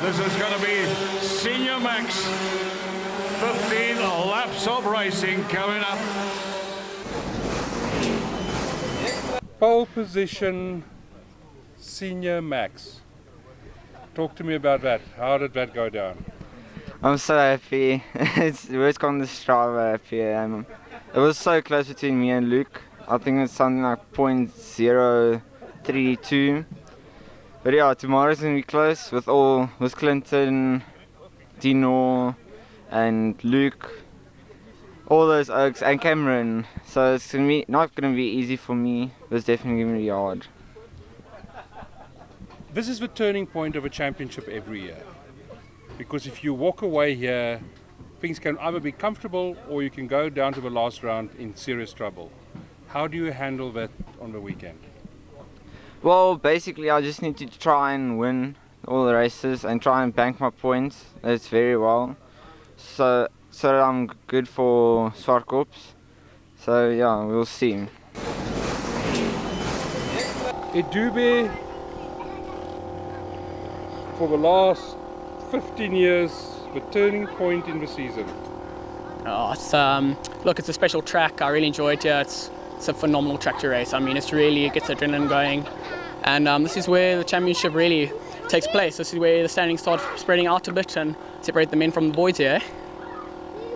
This is going to be Senior Max. 15 laps of racing coming up. Pole position, Senior Max. Talk to me about that. How did that go down? I'm so happy. We've gone the Strava happy. It was so close between me and Luke. I think it's something like 0.032. But yeah, tomorrow's gonna be close with Clinton, Dino, and Luke, all those Oaks, and Cameron. So it's not gonna be easy for me, but it's definitely gonna be hard. This is the turning point of a championship every year. Because if you walk away here, things can either be comfortable or you can go down to the last round in serious trouble. How do you handle that on the weekend? Well, basically I just need to try and win all the races and try and bank my points. That's very well. So that I'm good for Swartkorps. So yeah, we'll see. iDube, for the last 15 years, the turning point in the season. Oh, look, it's a special track. I really enjoy it here. It's a phenomenal track to race. I mean, it gets adrenaline going. And this is where the championship really takes place. This is where the standings start spreading out a bit and separate the men from the boys here.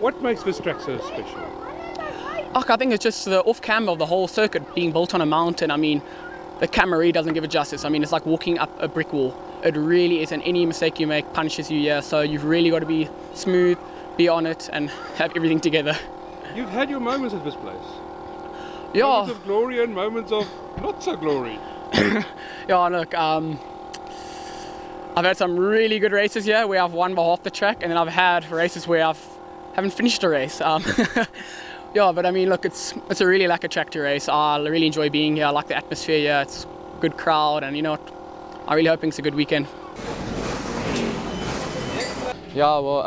What makes this track so special? Oh, I think it's just the off-cam of the whole circuit being built on a mountain. I mean, the camera really doesn't give it justice. I mean, it's like walking up a brick wall. It really is, and any mistake you make punishes you here. So you've really got to be smooth, be on it, and have everything together. You've had your moments at this place. Yeah. Moments of glory and moments of not so glory. Yeah, look, I've had some really good races here where I've won by half the track, and then I've had races where I haven't finished a race. Yeah, but I mean, look, it's a really like a track to race. I really enjoy being here. I like the atmosphere here. It's a good crowd, and you know what? I'm really hoping it's a good weekend. Yeah, well,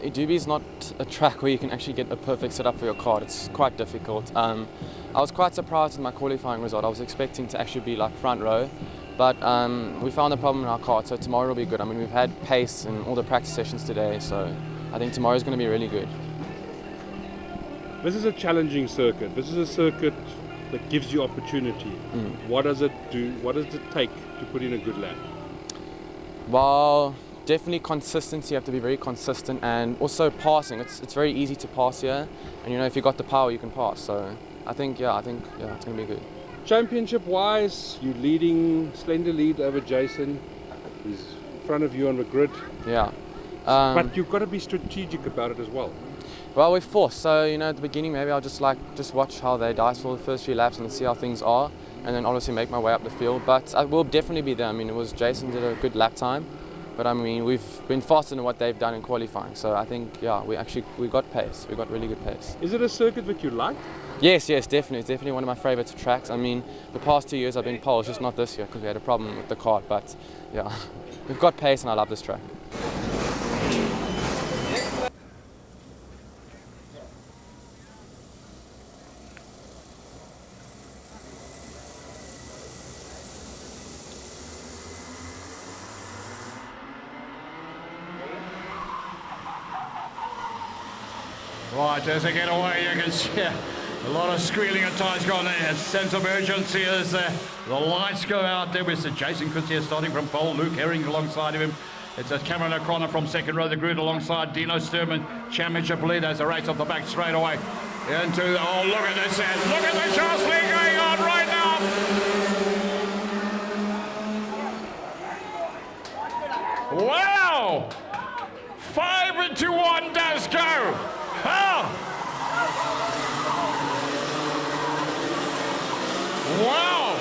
iDube is not a track where you can actually get a perfect setup for your car. It's quite difficult. I was quite surprised with my qualifying result. I was expecting to actually be like front row, but we found a problem in our car, so tomorrow will be good. I mean, we've had pace in all the practice sessions today, so I think tomorrow's going to be really good. This is a challenging circuit. This is a circuit that gives you opportunity. What does it do? What does it take to put in a good lap? Well, definitely consistency. You have to be very consistent, and also passing. It's very easy to pass here, and you know, if you got the power, you can pass. So I think it's going to be good. Championship-wise, you're leading, slender lead over Jason. He's in front of you on the grid. Yeah. But you've got to be strategic about it as well. Well, we're forced, so you know, at the beginning maybe I'll just watch how they dice for the first few laps and see how things are, and then obviously make my way up the field. But I will definitely be there. I mean, Jason did a good lap time, but I mean, we've been faster than what they've done in qualifying. So I think, yeah, we got pace. We got really good pace. Is it a circuit that you like? Yes, definitely. It's definitely one of my favourite tracks. I mean, the past 2 years I've been pole, just not this year because we had a problem with the kart. But yeah, we've got pace, and I love this track. Right, as they get away, you can see a lot of squealing and tires going there. A sense of urgency as the lights go out there. With Jason Coetzee starting from pole, Luke Herring alongside of him. It's a Cameron O'Connor from second row, the grid alongside Dino Sturman, championship leader as a race off the back straight away. Into the, oh, look at this, look at the jostling going on right now. Wow! 5-1 does go. Oh! Wow!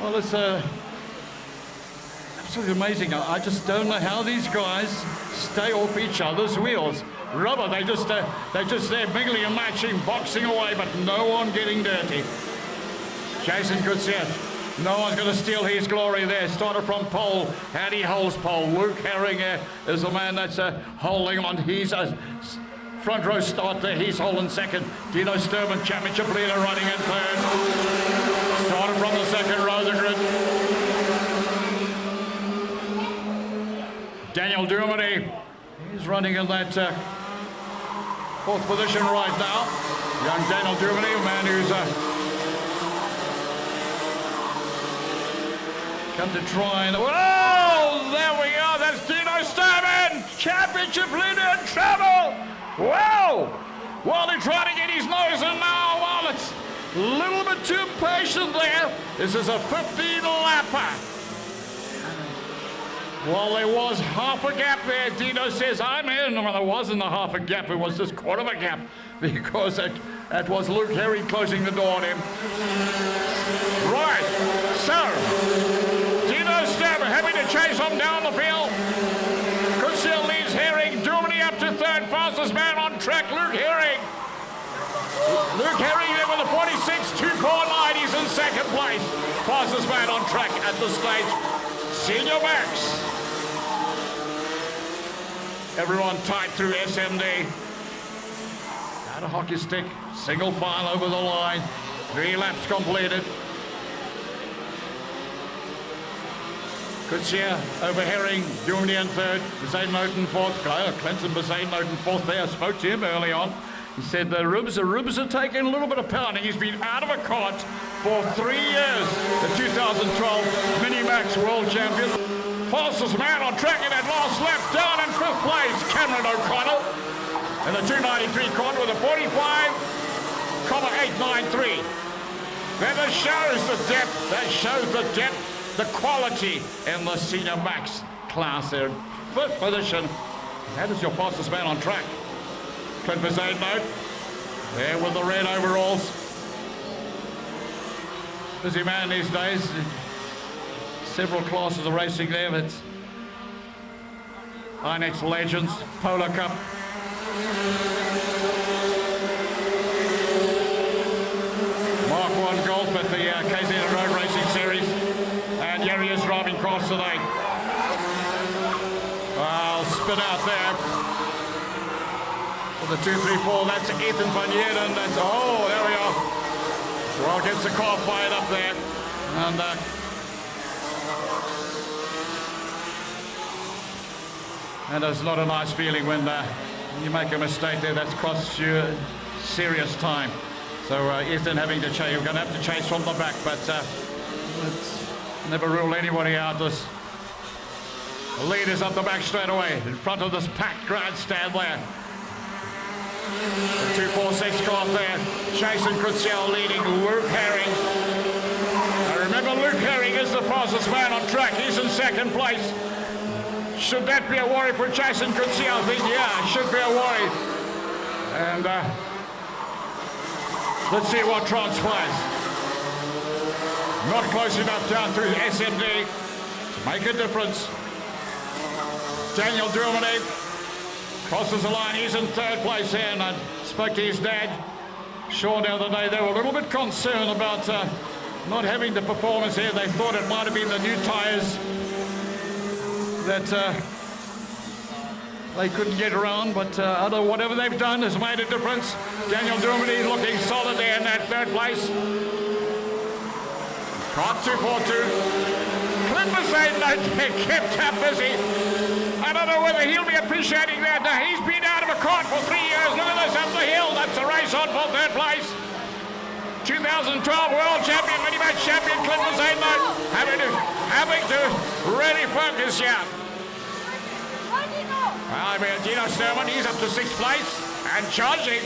Well, it's absolutely amazing. I just don't know how these guys stay off each other's wheels. Rubber, they're just there mingling and matching, boxing away, but no one getting dirty. Jason Coetzee. No one's going to steal his glory there. Started from pole, and he holds pole. Luke Herring is the man that's holding on. He's a front row start there. He's holding second. Dino Sturman, championship leader, running in third. Started from the second row of the grid. Daniel Dermody, he's running in that fourth position right now. Young Daniel Dermody, a man who's come to try and... Whoa! There we are. That's Dino Sturman. Championship leader in travel. Wow! Well, they're trying to get his nose in now. Well, it's a little bit too patient there. This is a 15-lapper. Well, there was half a gap there. Dino says, I'm in. Well, there wasn't a half a gap. It was just quarter of a gap because that was Luke Herring closing the door on him. Right. So, Dino Sturman having to chase him down the field. Crucial leads Herring. Dermody up to third. Fastest man on track, Luke Herring. Luke Herring there with a 46.249. He's in second place. Fastest man on track at this stage. Senior Max. Everyone tight through SMD. Out of hockey stick. Single file over the line. 3 laps completed. Kutsia over Herring, Dermody in third, Bazane-Noten fourth. Clinton Bazane-Noten fourth there. I spoke to him early on. He said the ribs are taking a little bit of pounding. He's been out of a cart for 3 years. The 2012 Mini-Max World Champion. Fastest man on track in that last lap, down in 5th place, Cameron O'Connell. And the 293 cart with a 45,893. That shows the depth, the quality in the Senior Max class there. 5th position. That is your fastest man on track. Clint Bazane-Noten there with the red overalls. Busy man these days. Several classes of racing there, but INEX Legends, Polo Cup. Mark 1 Golf at the KZN Road Racing Series. And here he is driving cross today. I'll spin out there. For the 2-3-4, that's Ethan Van Heerden. That's, oh, there we are. Well, gets the car fired up there. And it's not a nice feeling when you make a mistake there. That's cost you serious time. So Ethan having to chase. You're going to have to chase from the back, but let's never rule anybody out. The lead is up the back straight away in front of this packed grandstand there. The 246 car there. Jason Crucial leading Luke Herring. Now remember, Luke Herring is the fastest man on track. He's in second place. Should that be a worry for Jason Crucial? I think, yeah, it should be a worry. And let's see what transpires. Not close enough down through SMD to make a difference. Daniel Dermody crosses the line. He's in third place here, and I spoke to his dad, Sean, the other day. They were a little bit concerned about not having the performance here. They thought it might have been the new tyres that they couldn't get around, but whatever they've done has made a difference. Daniel Dermody looking solid there in that third place. Caught 242. Clint Bazane-Noten kept up busy. I don't know whether he'll be appreciating that. Now, he's been out of a cart for 3 years. Look at this up the hill. That's a race on for third place. 2012 World Champion, Mini-Max Champion Clint Bazane-Noten having to really focus here. I mean, Dino Sturman, he's up to 6th place and charging.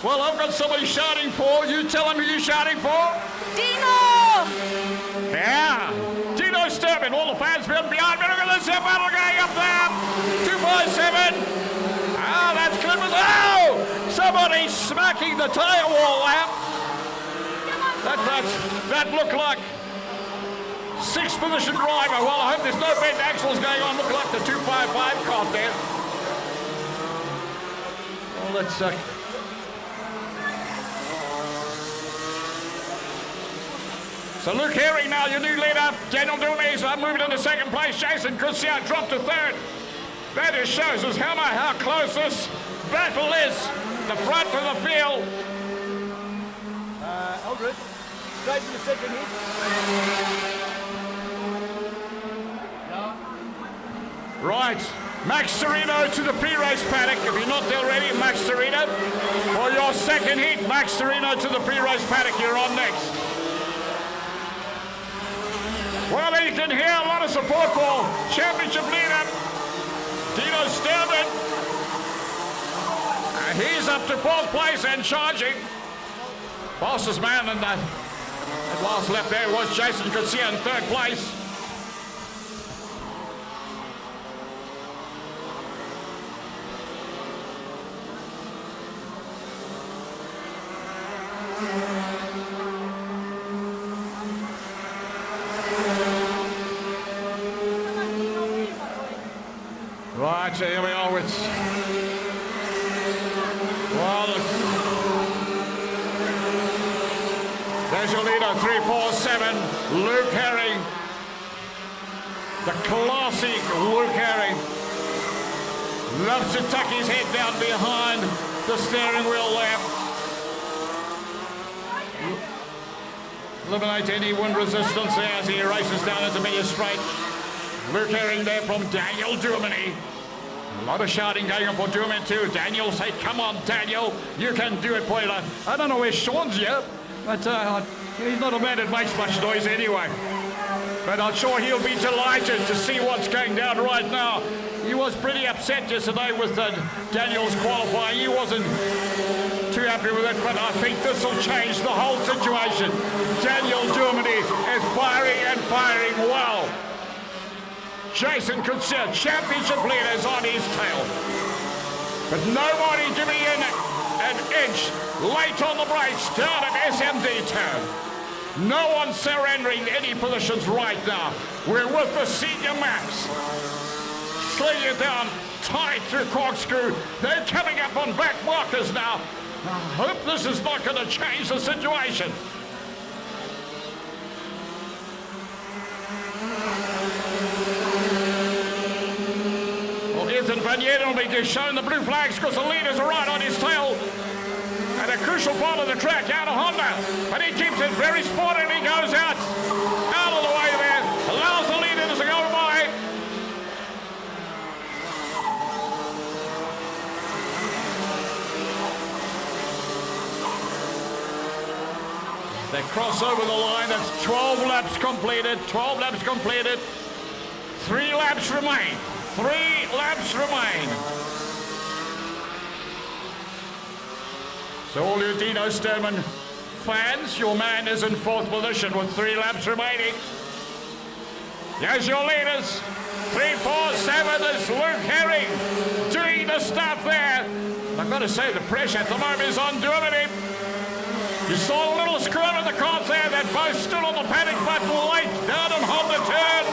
Well, I've got somebody shouting for. You tell them who you're shouting for. Dino! Yeah. Dino Sturman. All the fans behind me. Look at this battle going up there. 257. Ah, that's good. Oh! Somebody smacking the tyre wall there. That looked like 6th position driver. Well, I hope there's no bent axles going on. Look like the 255 caught there. Well, let's so Luke Herring now, your new leader. Daniel Dermody moving into second place. Jason Crucial dropped to third. That just shows us how close this battle is. The front of the field. Eldred, straight to the second hit. Right, Max Sereno to the pre-race paddock. If you're not there already, Max Sereno. For your second hit, Max Sereno to the pre-race paddock. You're on next. Well, you can hear a lot of support for championship leader Dino Sturman. He's up to 4th place and charging. Fastest man in that last lap there was Jason Garcia in 3rd place. Right, so here we are with, well, there's your leader, 347, Luke Herring. The classic Luke Herring. Loves to tuck his head down behind the steering wheel there. Eliminate any wind resistance there as he races down into Mini Straight. Luke Herring there from Daniel Duminy. A lot of shouting going on for Duminy too. Daniel say, come on Daniel, you can do it, boy. I don't know where Sean's here, but he's not a man that makes much noise anyway. But I'm sure he'll be delighted to see what's going down right now. He was pretty upset yesterday with Daniel's qualifying. He wasn't too happy with it, but I think this will change the whole situation. Daniel Duminy is firing and firing well. Jason Garcia, championship leaders on his tail. But nobody giving in an inch late on the brakes down at SMD turn. No one surrendering any positions right now. We're with the senior maps. Slinging it down tight through corkscrew. They're coming up on back markers now. I hope this is not going to change the situation. Van Yeden will be showing the blue flags because the leaders are right on his tail. And a crucial part of the track out of Honda. But he keeps it very sporty and he goes out of the way there. Allows the leaders to go by. They cross over the line. That's 12 laps completed. 12 laps completed. 3 laps remain. 3 laps remain. So all you Dino Sturman fans, your man is in 4th position with 3 laps remaining. There's your leaders. 3, 4, 7 is Luke Herring doing the stuff there. I've got to say the pressure at the moment is on Duminy. You saw a little scrum in the cars there. They're both still on the panic button late down on Honda turn.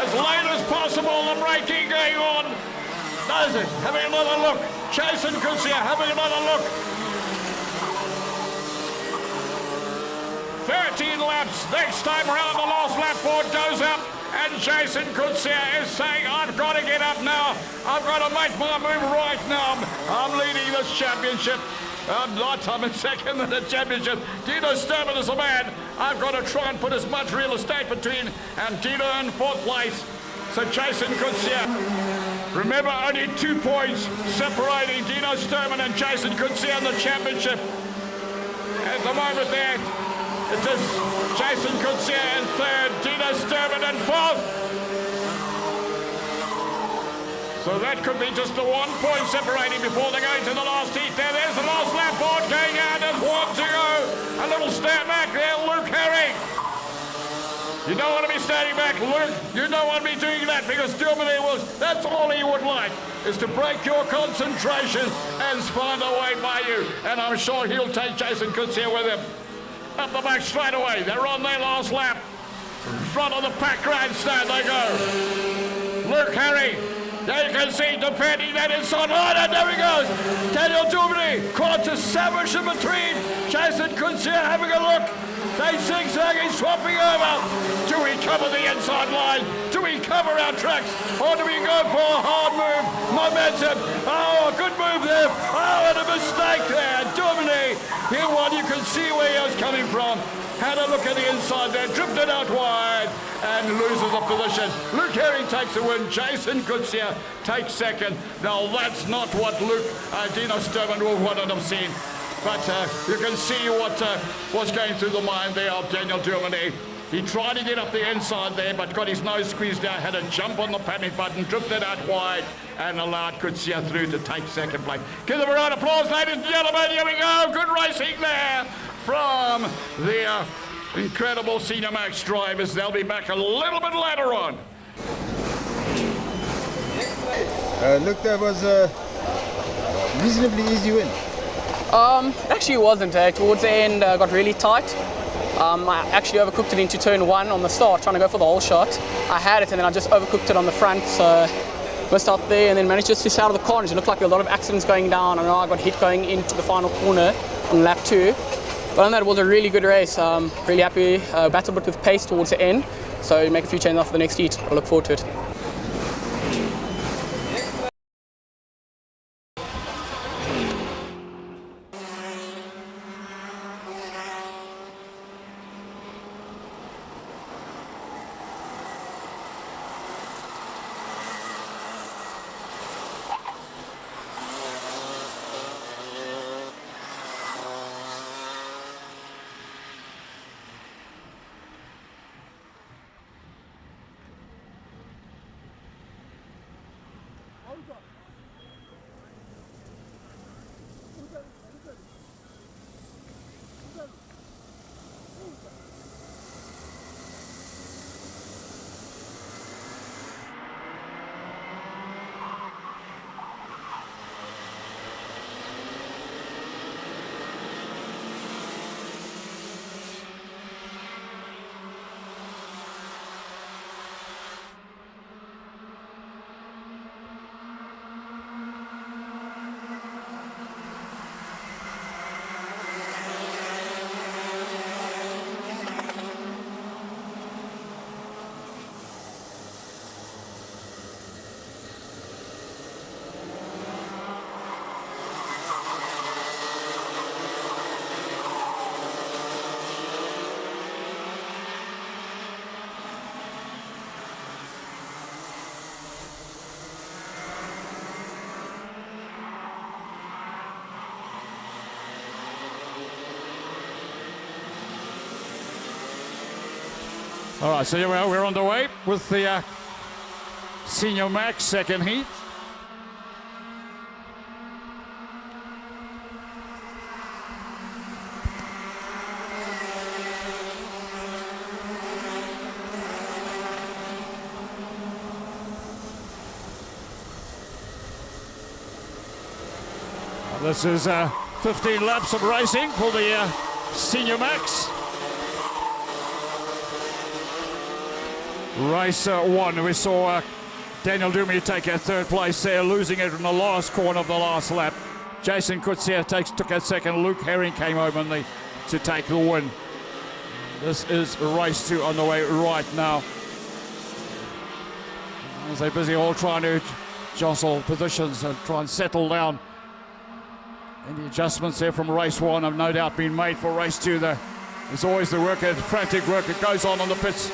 As late as possible, the braking going on. Does it? Having another look. Jason Garcia having another look. 13 laps. Next time around, the last lap board goes up. And Jason Garcia is saying, I've got to get up now. I've got to make my move right now. I'm leading this championship. I'm in 2nd in the championship. Dino Sturman is a man. I've got to try and put as much real estate between and Dino in 4th place. So Jason Garcia. Remember, only 2 points separating Dino Sturman and Jason Garcia in the championship. At the moment there, it is Jason Garcia in 3rd, Dino Sturman in 4th. So that could be just the 1 point separating before they go into the last heat there. There's the last lap board going out. There's 1 to go. A little step back there, Luke Herring. You don't want to be standing back, Luke. You don't want to be doing that because Duminy that's all he would like, is to break your concentration and find a way by you. And I'm sure he'll take Jason Garcia with him. Up the back straight away. They're on their last lap. In front of the pack grandstand they go. Luke Herring. There you can see defending that inside line, and there he goes. Daniel Duminy caught to sandwich in between. Jason Garcia having a look. They zigzagging, swapping over. Do we cover the inside line? Do we cover our tracks? Or do we go for a hard move? Momentum. Oh, a good move there. Oh, and a mistake there. Domine. Here one, you can see where he was coming from. Had a look at the inside there, drifted out wide and loses the position. Luke Herring takes the win. Jason Goodseer takes second. Now that's not what Dino Sturman would want to have seen. But you can see what was going through the mind there of Daniel Dumine. He tried to get up the inside there, but got his nose squeezed out, had a jump on the panic button, drifted out wide, and allowed Goodseer through to take second place. Give them a round of applause, ladies and gentlemen. Here we go. Good racing there from the incredible Senior Max drivers. They'll be back a little bit later on. Look, that was a reasonably easy win. It actually wasn't. Towards the end, got really tight. I actually overcooked it into turn one on the start, trying to go for the whole shot. I had it, and then I just overcooked it on the front, so missed out there, and then managed just to stay out of the corners. It looked like a lot of accidents going down. I know I got hit going into the final corner on lap 2. But on that, it was a really good race. Really happy. Battled a bit with pace towards the end, so make a few changes for the next heat. I look forward to it. All right, so here we are. We're on the way with the Senior Max second heat. This is 15 laps of racing for the Senior Max. Race 1, we saw Daniel Dumine take a third place there, losing it in the last corner of the last lap. Jason Goodseer took a second. Luke Herring came over to take the win. This is race 2 on the way right now. As they're busy all trying to jostle positions and try and settle down. Any adjustments there from race 1 have no doubt been made for race 2. There's always the frantic work that goes on the pits,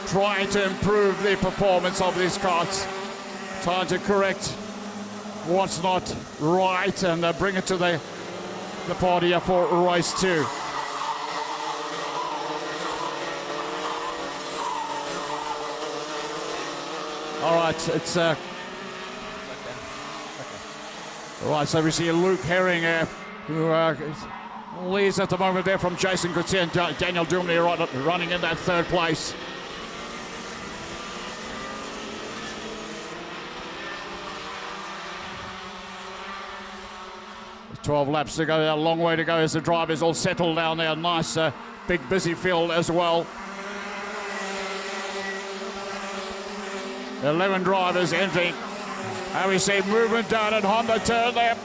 trying to improve the performance of these cars, trying to correct what's not right and bring it to the party for race 2. All right, it's right, so we see Luke Herring who leads at the moment there from Jason Goodseer and Daniel Dumine running in that third place. 12 laps to go, a long way to go as the drivers all settle down there. Nice big busy field as well. 11 drivers entering. And we see movement down at Honda turn there.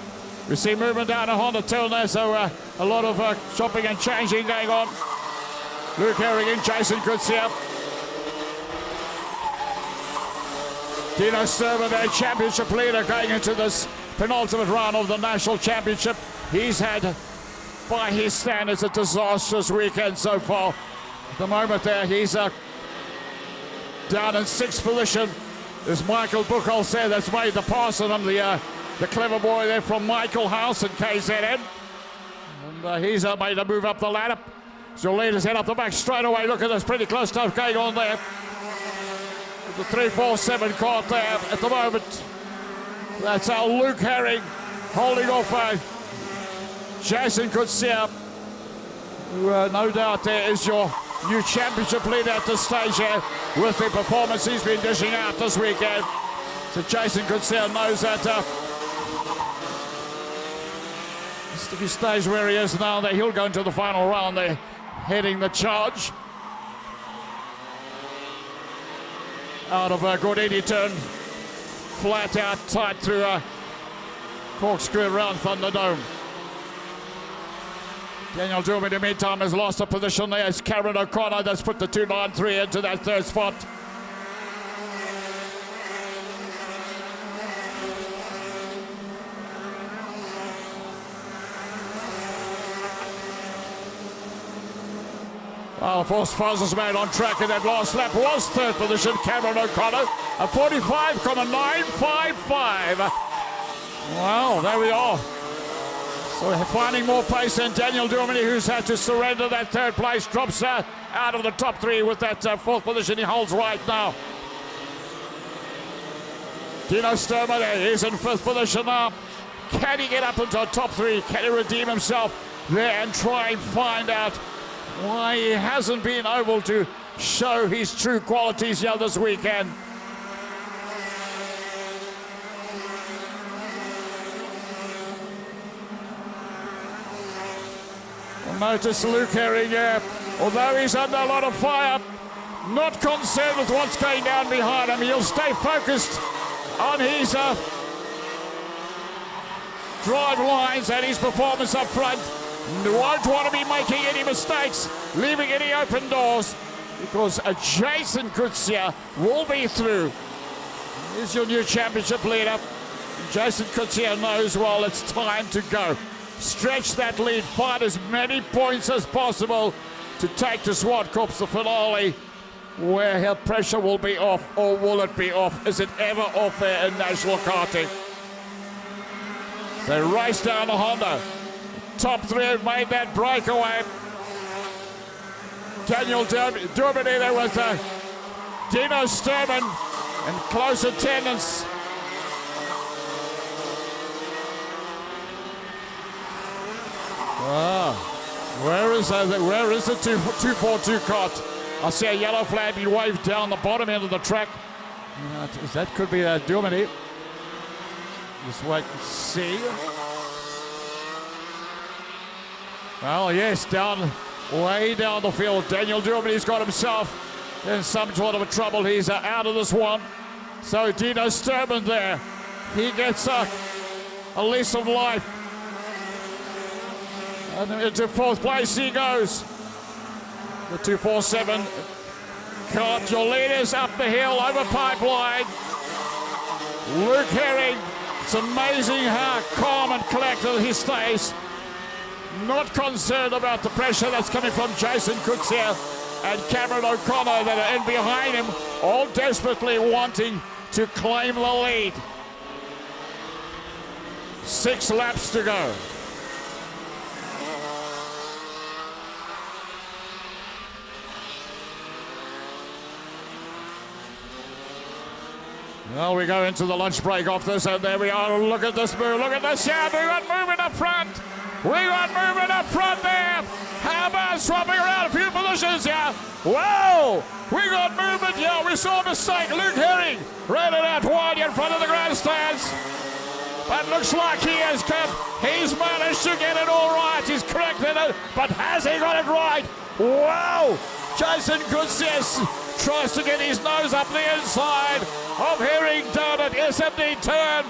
We see movement down at Honda turn there, so a lot of shopping and changing going on. Luke Herring and Jason Goodseer. Dino Sturman, their championship leader, going into this penultimate round of the National Championship. He's had, by his standards, a disastrous weekend so far. At the moment there, he's down in 6th position. As Michael Buchholz said, that's made the pass on him, the clever boy there from Michael House and KZN. And he's made a move up the ladder. So leaders head up the back straight away. Look at this, pretty close stuff going on there. The 3-4-7 caught there at the moment. That's our Luke Herring holding off Jason Goodseer, who no doubt there is your new championship leader at this stage here with the performance he's been dishing out this weekend. So Jason Goodseer knows that if he stays where he is now, that he'll go into the final round there, heading the charge. Out of a good 80 turn, flat out, tight through a corkscrew around Thunderdome. Daniel Doom in the meantime has lost a position there. It's Cameron O'Connor that's put the 293 into that 3rd spot. Well, Force Foz's man on track in that last lap was 3rd position, Cameron O'Connor, a 45,955. Well, there we are. So finding more pace, and Daniel Duminy, who's had to surrender that 3rd place, drops out of the top 3 with that 4th position he holds right now. Dino Sturman is in 5th position now. Can he get up into the top 3? Can he redeem himself there and try and find out why he hasn't been able to show his true qualities here this weekend? Well, notice Luke Herring, although he's under a lot of fire, not concerned with what's going down behind him. He'll stay focused on his drive lines and his performance up front. Won't want to be making any mistakes, leaving any open doors, because Jason Goodseer will be through. He's your new championship leader. Jason Goodseer knows, well, it's time to go. Stretch that lead, find as many points as possible to take to Swartkops the finale, where her pressure will be off, or will it be off? Is it ever off there in national karting? They race down the Honda. Top 3 have made that breakaway. Daniel Duminy there with Dino Sturman in close attendance. Where is the 242 cart? I see a yellow flag being waved down the bottom end of the track. That could be Duminy. Just wait and see. Well, yes, way down the field. Daniel Duminy's got himself in some sort of a trouble. He's out of this one. So Dino Sturman there, he gets a lease of life. And into 4th place he goes. The 247 cart, your leaders up the hill, over pipeline. Luke Herring, it's amazing how calm and collected he stays. Not concerned about the pressure that's coming from Jason Goodseer and Cameron O'Connor that are in behind him, all desperately wanting to claim the lead. 6 laps to go. Well, we go into the lunch break off this, and there we are. Look at this move. Look at this. Yeah, we got movement up front. We got movement up front there. How about swapping around a few positions here? Whoa! We got movement here. We saw a mistake. Luke Herring ran it out wide in front of the grandstands. But looks like he has come. He's managed to get it all right. He's corrected it. But has he got it right? Wow! Jason Goodseer tries to get his nose up the inside of Herring down at SMD turn.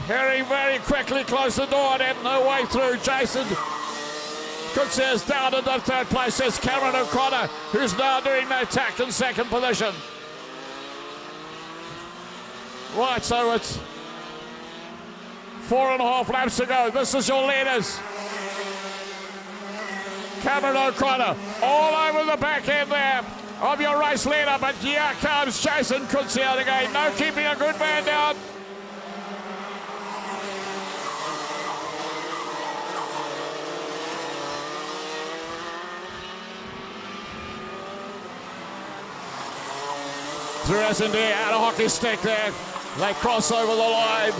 Herring very quickly closed the door and had no way through. Jason Coetzee is down in the third place. There's Cameron O'Connor, who's now doing the attack in second position. Right, so it's 4.5 laps to go. This is your leaders. Cameron O'Connor all over the back end there of your race leader, but here comes Jason Coetzee out again. No keeping a good man down. Through S&D out of hockey stick there. They cross over the line.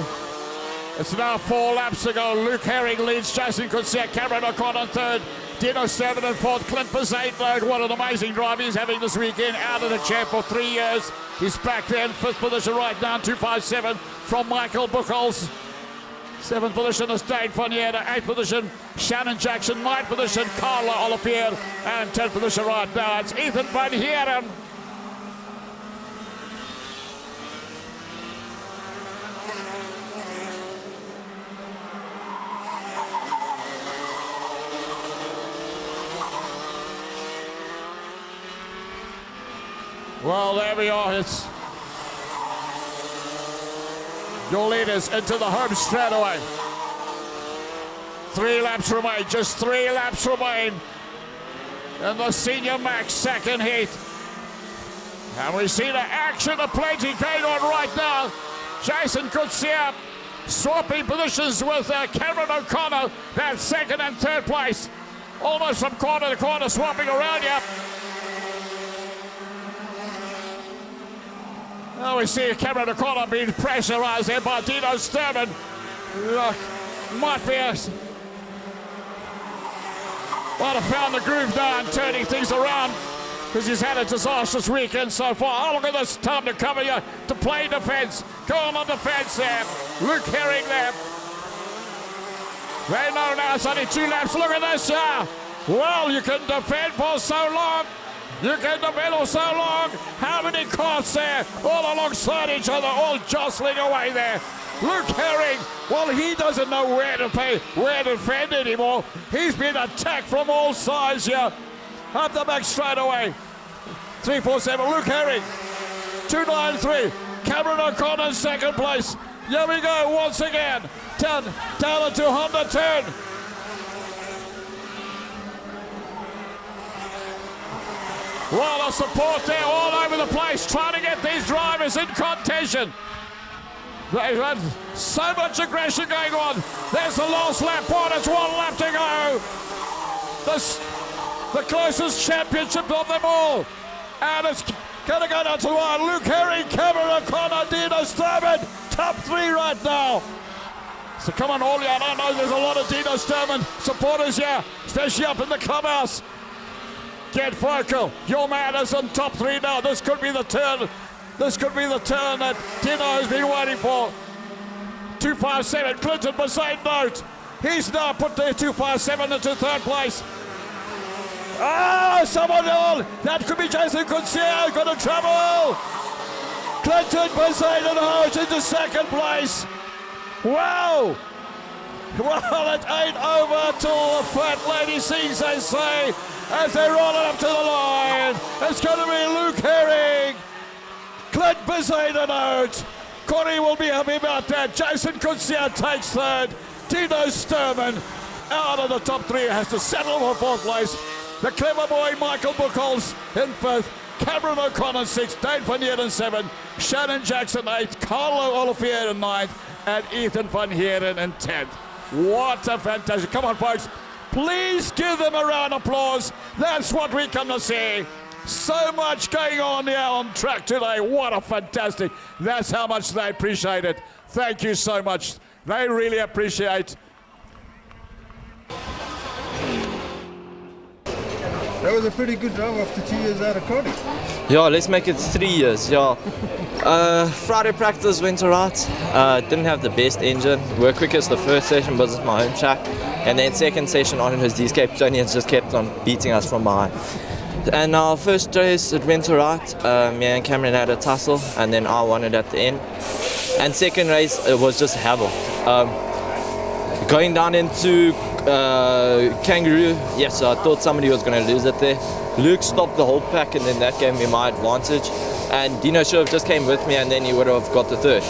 It's now 4 laps to go. Luke Herring leads Jason Coetzee, Cameron O'Connor third, Dino Sturman in fourth, Clint Bazate third. What an amazing drive he's having this weekend. Out of the chair for 3 years. He's back there in fifth position right down, 257 from Michael Buchholz. Seventh position is Dane Fonier. Eighth position, Shannon Jackson. Ninth position, Carla Olivier. And 10th position right now, it's Ethan Van Heeren. Well, there we are. It's your leaders into the home straightaway. 3 laps remain. Just 3 laps remain in the Senior Max second heat. And we see the action of plenty going on right now. Jason Coetzee swapping positions with Cameron O'Connor. That's second and third place. Almost from corner to corner, swapping around you. Oh, we see Cameron O'Connor being pressurised there by Dino Sturman. Look, might be a... Well, have found the groove now and turning things around because he's had a disastrous weekend so far. Oh, look at this time to cover you, to play defence. Go on defence there. Luke Herring there. They know now it's only 2 laps. Look at this, yeah. Well, you can defend for so long. You can defend for so long. How many cars there, all alongside each other, all jostling away there. Luke Herring, well, he doesn't know where to play, where to defend anymore. He's been attacked from all sides here. Up the back straight away. 347, Luke Herring. 293, Cameron O'Connor in second place. Here we go once again. Down into Honda turn. Well, the support there all over the place, trying to get these drivers in contention. They've had so much aggression going on. There's the last lap on. It's 1 lap to go. The closest championship of them all. And it's going to go down to the line. Luke Herring, Cameron O'Connor, Dino Sturman. Top 3 right now. So come on, all you. I don't know, there's a lot of Dino Sturman supporters here, especially up in the clubhouse. Get vocal. Your man is in top 3 now. This could be the turn. This could be the turn that Dino has been waiting for. 257, Clinton Bazate note. He's now put the 257 into third place. Ah, someone on. That could be Jason Coetzee. Got in trouble. Clinton Bazate out into second place. Wow. Well, it ain't over till the fat lady sings, they say, as they roll it up to the line. It's going to be Luke Herring. Clint Bazate out. Conde will be happy about that. Jason Coetzee takes third. Dino Sturman out of the top 3 has to settle for fourth place. The clever boy Michael Buchholz in fifth. Cameron O'Connor 6th. Dane Fonier in 7th. Shannon Jackson 8th. Carlo Olivier in 9th. And Ethan Van Heeren in 10th. What a fantastic. Come on, folks. Please give them a round of applause. That's what we come to see. So much going on here on track today. What a fantastic. That's how much they appreciate it. Thank you so much. They really appreciate. That was a pretty good drive after 2 years out of karting. Yeah, let's make it 3 years. Yeah. Friday practice went alright. Didn't have the best engine. We're quickest the first session, but it's my home track. And then second session on his escape, Tony has just kept on beating us from behind. And our first race, it went alright. Me and Cameron had a tussle, and then I won it at the end. And second race, it was just havoc. Going down into Kangaroo, yes, I thought somebody was going to lose it there. Luke stopped the whole pack, and then that gave me my advantage. And Dino should have just came with me, and then he would have got the third.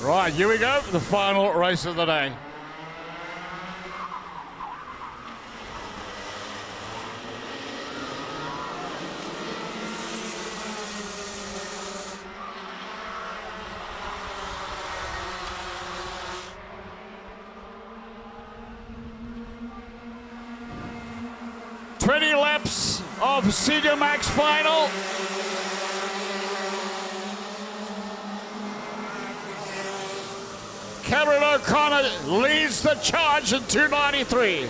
Right, here we go, the final race of the day. Laps of Senior Max Final. Cameron O'Connor leads the charge in 293.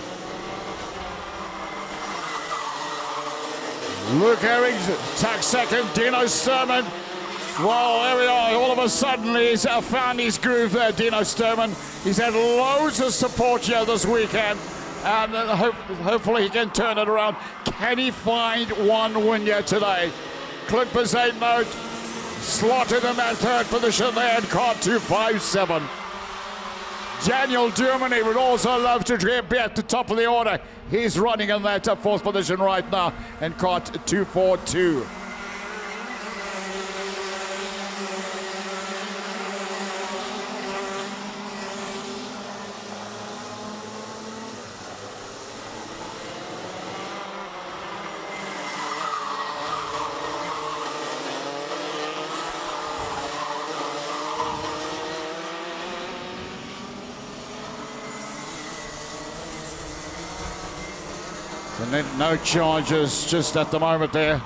Luke Herring tucks second. Dino Sturman. Well, there we are. All of a sudden, he's found his groove there, Dino Sturman. He's had loads of support here this weekend. And hopefully he can turn it around. Can he find one win yet today? Clint Bazane note slotted in that third position there in car 257. Daniel Germany would also love to be at the top of the order. He's running in that fourth position right now in car 242. No charges just at the moment there.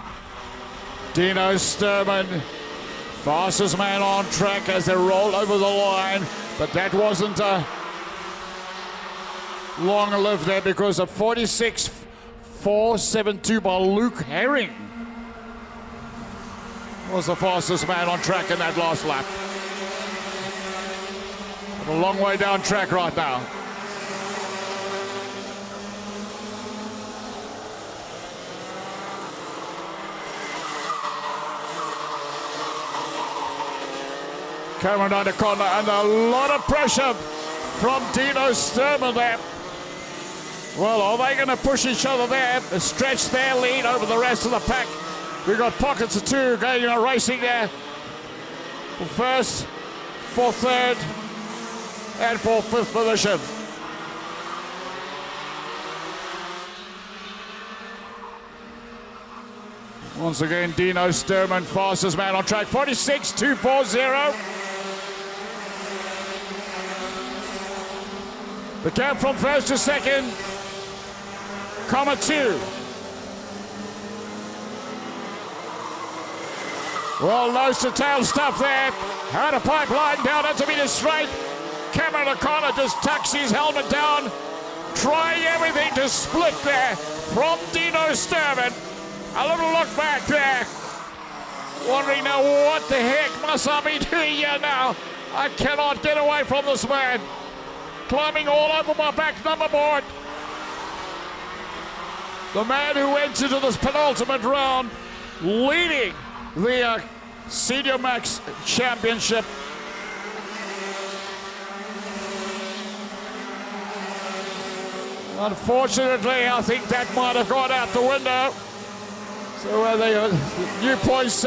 Dino Sturman, fastest man on track as they roll over the line, but that wasn't long-lived there because of 46.472 by Luke Herring was the fastest man on track in that last lap. A long way down track right now. Cameron O'Connor under a lot of pressure from Dino Sturman there. Well, are they going to push each other there, stretch their lead over the rest of the pack? We've got pockets of two going, racing there for first, for third, and for fifth position. Once again, Dino Sturman, fastest man on track, 46.240. The gap from first to second, comma 2. Well, nose to tail stuff there. Out of pipeline down intermediate straight. Cameron O'Connor just tucks his helmet down, trying everything to split there from Dino Sturman. A little look back there. Wondering now what the heck must I be doing here now? I cannot get away from this man. Climbing all over my back number board. The man who went into this penultimate round leading the Senior Max Championship. Unfortunately, I think that might have gone out the window. So when the new points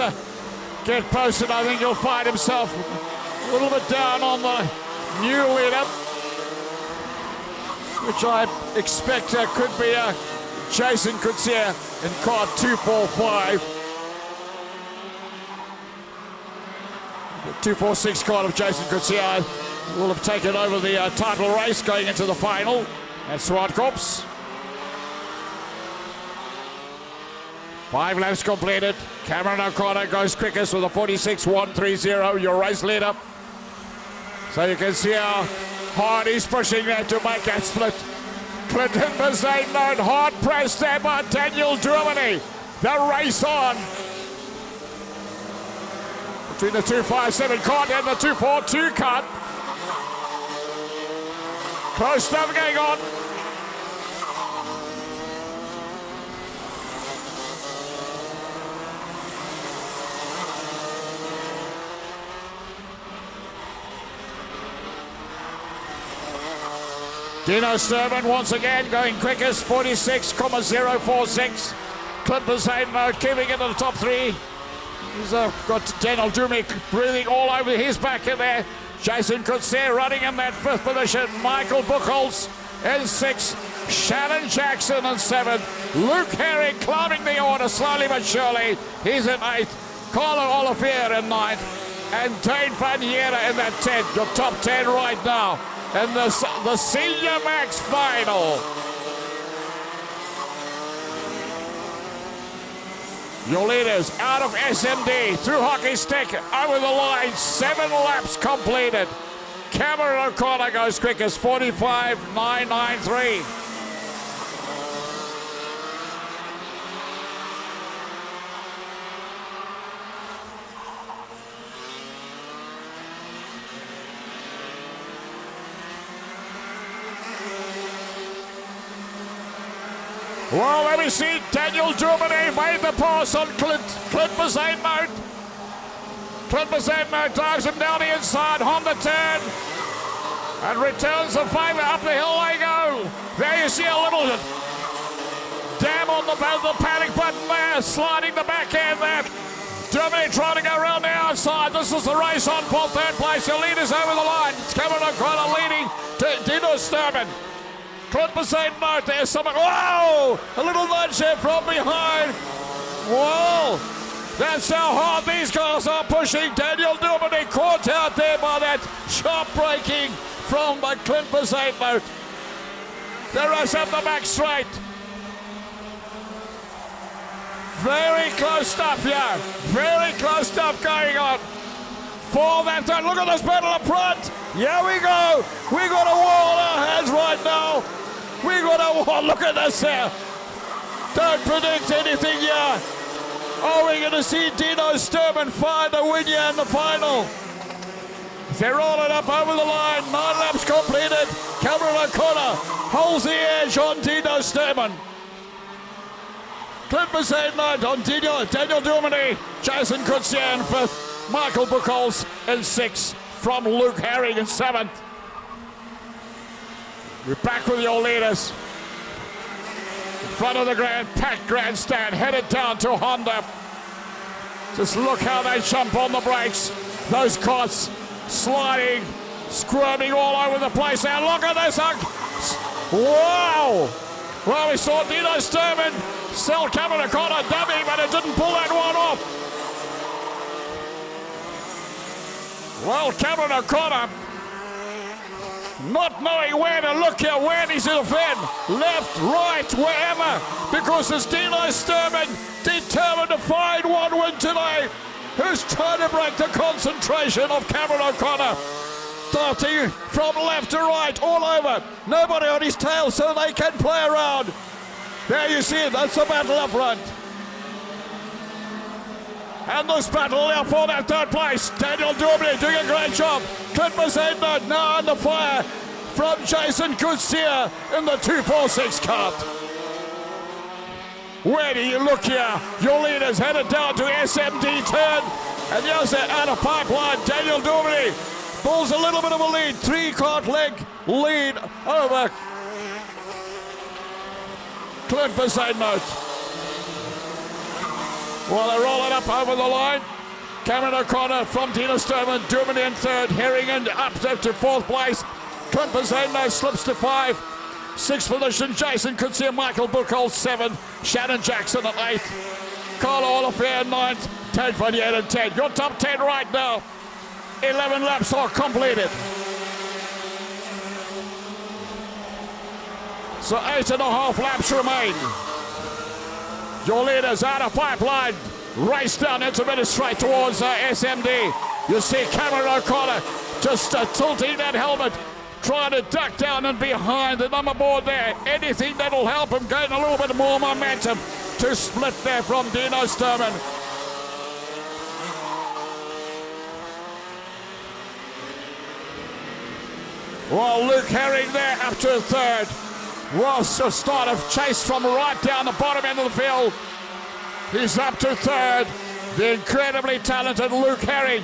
get posted, I think he'll find himself a little bit down on the new leader, which I expect could be Jason Kutsia. in card 245. The 246 card of Jason Kutsia will have taken over the title race going into the final at Zwartkops. 5 laps completed. Cameron O'Connor goes quickest with a 46.130, your race leader. So you can see how hard he's pushing there to make that split. Clinton Bazane hard pressed there by Daniel Germany. The race on. Between the 257 cut and the 242 cut. Close stuff going on. Dino Sturman once again going quickest, 46.046. Clint Bazane keeping it in the top 3. He's got Daniel Dumick breathing all over his back in there. Jason Kutsia running in that 5th position. Michael Buchholz in 6th. Shannon Jackson in 7th. Luke Herring climbing the order slowly but surely. He's in 8th. Carlo Olivier in 9th. And Dane Van Heere in that 10th. Your top 10 right now. And the Senior Max Final. Your leaders out of SMD through hockey stick over the line. 7 laps completed. Cameron O'Connor goes quickest, 45.993. Well, let me see. Daniel Germany made the pass on Clint Bazane. Clint Bazane drives him down the inside. Honda turn. And returns the favor. Up the hill they go. There you see a little dam on the panic button there. Sliding the back end there. Germany trying to go around the outside. This is the race on for 3rd place. The leaders over the line. It's Cameron O'Connor leading to Dino Sturman. Clint Bazane there's someone. Whoa! A little nudge there from behind. Whoa! That's how hard these guys are pushing. Daniel Duminy caught out there by that sharp braking from Clint Bazane. The race up the back straight. Very close stuff here. Very close stuff going on. For that time. Look at this battle up front. Here we go. We got a wall in our hands right now. We got a wall. Look at this here. Don't predict anything here. Oh, we're going to see Dino Sturman find a win here in the final. They're rolling up over the line. 9 laps completed. Cameron O'Connor holds the edge on Dino Sturman. Clint Bazane on Daniel Duminy. Jason Kutsia in 5th. Michael Buchholz in 6th. From Luke Herring in 7th. We're back with your leaders. In front of the packed grandstand, headed down to Honda. Just look how they jump on the brakes. Those carts sliding, squirming all over the place. And look at this. Wow! Well, we saw Dino Sturman sell Cameron O'Connor dummy, but it didn't pull that one off. Well, Cameron O'Connor not knowing where to look here, where he's in the fin, left, right, wherever, because it's Dino Sturman determined to find one win today, who's trying to break the concentration of Cameron O'Connor. Darting from left to right, all over. Nobody on his tail, so they can play around. There you see it, that's the battle up front. And this battle now for that 3rd place. Daniel Duminy doing a great job. Clint Bazane now under fire from Jason Kutsia in the 246 cart. Where do you look here? Your leaders headed down to SMD turn. And there's out of pipeline. Daniel Duminy pulls a little bit of a lead. 3-cart leg lead over Clint Bazane. Well, they're rolling up over the line. Cameron O'Connor from Dino Sturman, Duminy in 3rd, Herring up to 4th place. Clint Bazane slips to 5. 6th position, Jason Coetzee and Michael Buchholz 7th, Shannon Jackson at 8th, Carl Oliver 9th, Ted Vanier and 10. Your top 10 right now. 11 laps are completed. So 8.5 laps remain. Your leaders out of pipeline. Race down intermediate straight towards SMD. You see Cameron O'Connor just tilting that helmet, trying to duck down and behind the number board there. Anything that'll help him gain a little bit more momentum to split there from Dino Sturman. Well, Luke Herring there up to 3rd. Was a start of chase from right down the bottom end of the field. He's up to 3rd. The incredibly talented Luke Herring.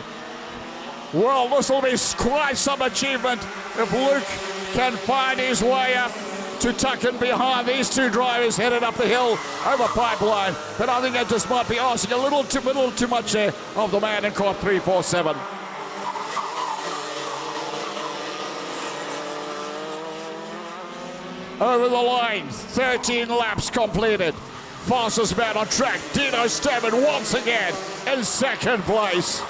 Well, this will be quite some achievement if Luke can find his way up to tuck in behind these two drivers headed up the hill over pipeline. But I think that just might be asking a little too much there of the man in car 347. Over the line, 13 laps completed. Fastest man on track, Dino Sturman once again in 2nd place.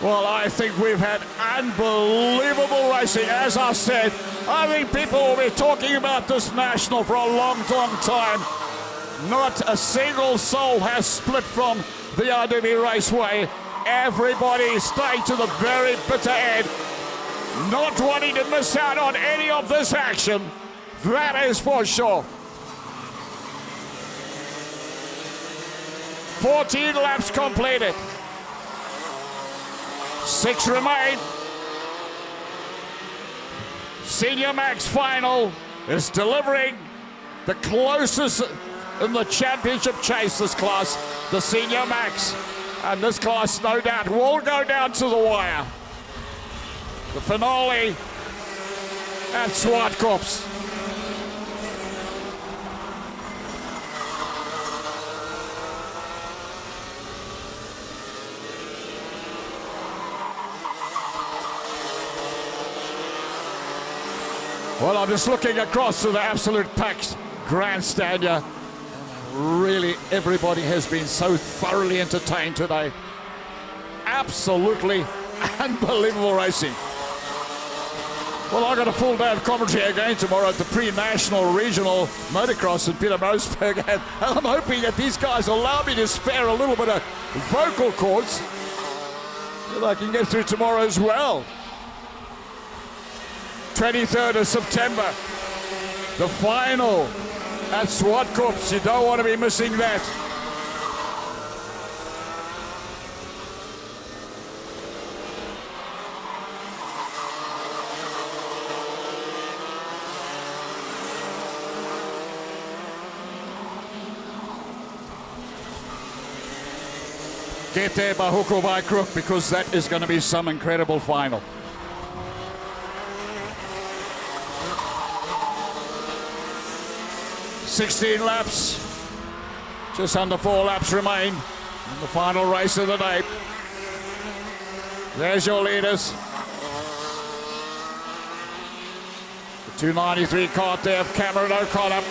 Well, I think we've had unbelievable racing. As I said, I think people will be talking about this national for a long, long time. Not a single soul has split from the iDube Raceway. Everybody staying to the very bitter end, not wanting to miss out on any of this action. That is for sure. 14 laps completed. 6 remain. Senior Max Final is delivering the closest in the championship chase this class, the Senior Max. And this class, no doubt, will go down to the wire. The finale at Zwartkops. Well, I'm just looking across to the absolute packed grandstand here. Really, everybody has been so thoroughly entertained today. Absolutely unbelievable racing. Well, I've got a full day of commentary again tomorrow at the pre-national regional motocross in Pietermaritzburg, and I'm hoping that these guys allow me to spare a little bit of vocal cords that I can get through tomorrow as well. 23rd of September, the final at Zwartkops. You don't want to be missing that. Get there by hook or by crook, because that is going to be some incredible final. "16 laps, just under 4 laps remain in the final race of the day." There's your leaders. The 293 cart there of Cameron O'Connor.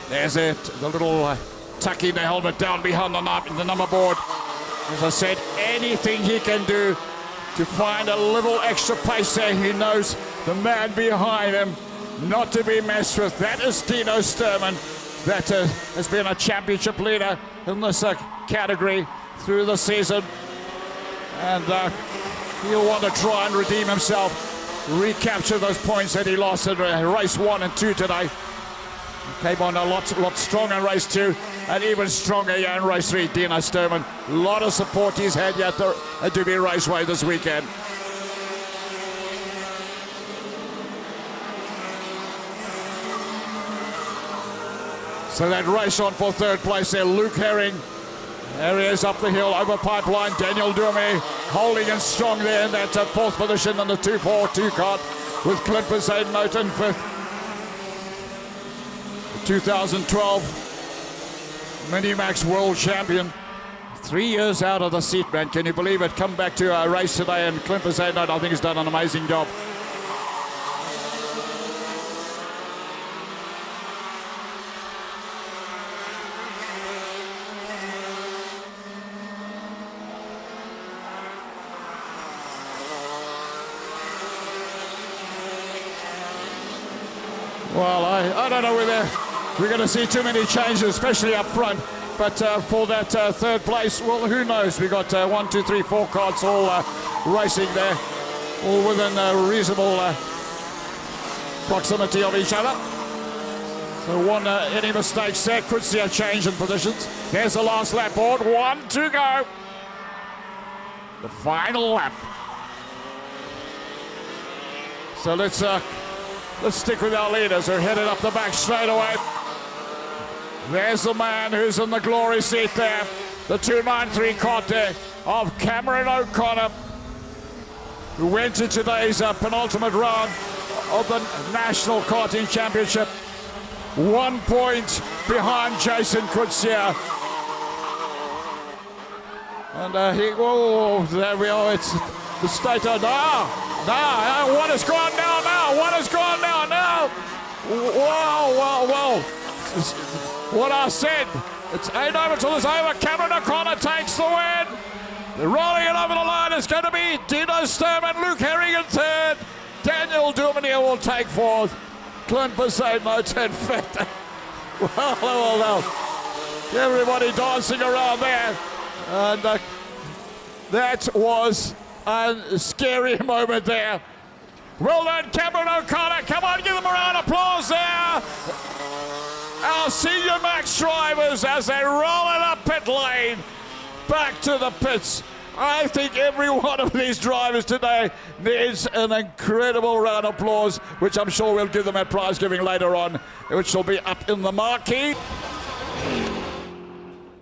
There's it, the little tucking the helmet down behind the number board. As I said, anything he can do to find a little extra pace there. He knows the man behind him not to be messed with. That is Dino Sturman, that has been a championship leader in this category through the season. And he'll want to try and redeem himself, recapture those points that he lost in race 1 and 2 today. He came on a lot stronger in race 2, and even stronger here in race 3, Dino Sturman. A lot of support he's had yet at iDube Raceway this weekend. So that race on for 3rd place there, Luke Herring There he is up the hill, over pipeline. Daniel Dume holding and strong there in that fourth position in the 2-4-2 card with Clint Verzeiden out in fifth. 2012 Minimax World Champion. 3 years out of the seat, man. Can you believe it? Come back to a race today, and Clint Verzeiden, I think, has done an amazing job. Well, I don't know whether we're going to see too many changes, especially up front. But for that third place, well, who knows? We got 1, 2, 3, 4 carts all racing there, all within reasonable proximity of each other. So any mistakes there could see a change in positions. There's the last lap board, 1 to go. The final lap. So let's stick with our leaders who are headed up the back straight away. There's the man who's in the glory seat there, the 293 Conde of Cameron O'Connor, who went to today's penultimate round of the National Karting Championship. 1 point behind Jason Kutsia. And there we are, it's the state of, one is gone now, one is gone now. Whoa. What I said, it's 8 over till it's over. Cameron O'Connor takes the win. Rolling it over the line is going to be Dino Sturm and Luke Herring in third. Daniel Duminier will take fourth. Clint Verzeiden in fifth. Well. Everybody dancing around there. And that was a scary moment there. Well done, Cameron O'Connor. Come on, give them a round of applause there. Our senior max drivers as they roll it up pit lane back to the pits. I think every one of these drivers today needs an incredible round of applause, which I'm sure we'll give them at prize giving later on, which will be up in the marquee.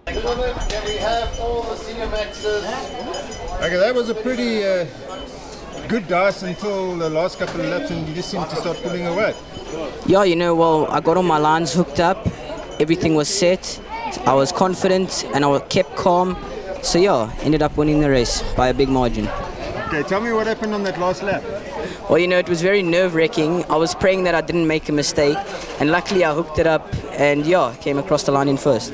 Gentlemen, can we have all the senior maxes? Okay, that was a pretty good dice until the last couple of laps, and you just seemed to start pulling away. Yeah, well, I got all my lines hooked up, everything was set, I was confident and I kept calm, so yeah, ended up winning the race by a big margin. Okay, tell me what happened on that last lap. Well, it was very nerve-wracking. I was praying that I didn't make a mistake, and luckily I hooked it up and yeah, came across the line in first.